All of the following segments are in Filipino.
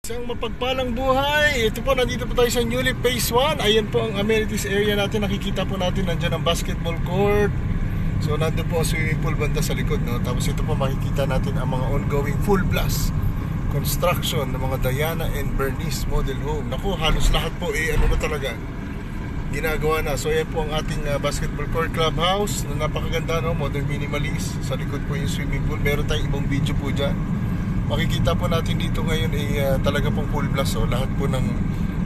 Isang mapagpalang buhay. Ito po, nandito po tayo sa Newly Phase 1. Ayan po ang amenities area natin. Nakikita po natin, nandyan ang basketball court. So nandun po ang swimming pool banda sa likod, no? Tapos ito po makikita natin ang mga ongoing full blast construction ng mga Diana and Bernice model home. Naku, halos lahat po ano na talaga ginagawa na. So ayan po ang ating basketball court clubhouse na napakaganda, no? Modern minimalist. Sa likod po yung swimming pool. Meron tayong ibang video po dyan. Makikita po natin dito ngayon talaga pong full blast. So lahat po ng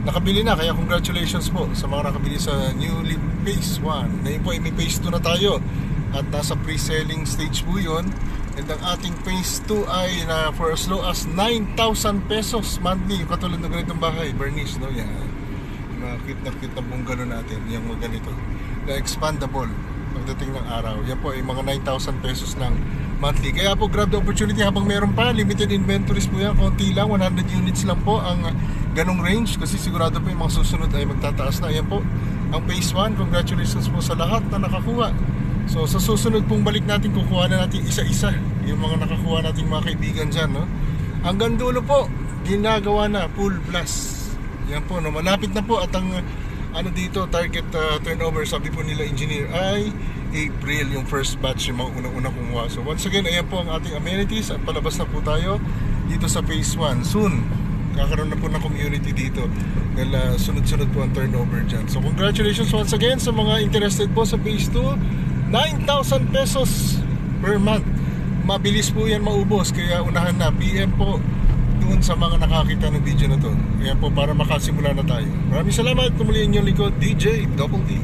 nakabili na. Kaya congratulations po sa mga nakabili sa Newly Phase 1. Ngayon po ay may Phase 2 na tayo. At nasa pre-selling stage po yun. And ang ating Phase 2 ay for as low as 9,000 pesos monthly. Yung katulad ng ganitong bahay, Bernice, no? Yan. Yung mga cute na bungalow natin. Yung mga ganito na expandable pagdating ng araw. Yan po ay mga 9,000 pesos ng monthly. Kaya po grab the opportunity habang meron pa. Limited inventories po yan. Konti lang, 100 units lang po ang ganong range. Kasi sigurado po yung mga susunod ay magtataas na. Yan po ang Phase 1. Congratulations po sa lahat na nakakuha. So sa susunod pong balik natin, kukuha na natin isa-isa yung mga nakakuha nating mga kaibigan dyan, no? Hanggang dulo po, ginagawa na full blast. Yan po, no? Malapit na po. At ang dito, target turnover, sabi po nila engineer, ay April yung first batch, yung mga unang-unang kumuha. So once again, ayan po ang ating amenities. At palabas na po tayo dito sa Phase 1 soon. Kakaroon na po ng community dito dahil sunod-sunod po ang turnover dyan. So congratulations once again sa mga interested po sa Phase 2. 9,000 pesos per month. Mabilis po yan maubos. Kaya unahan na, PM po doon sa mga nakakita ng video na to. Kaya po para makasimula na tayo. Maraming salamat. Tumuliin yung likod, DJ Double D.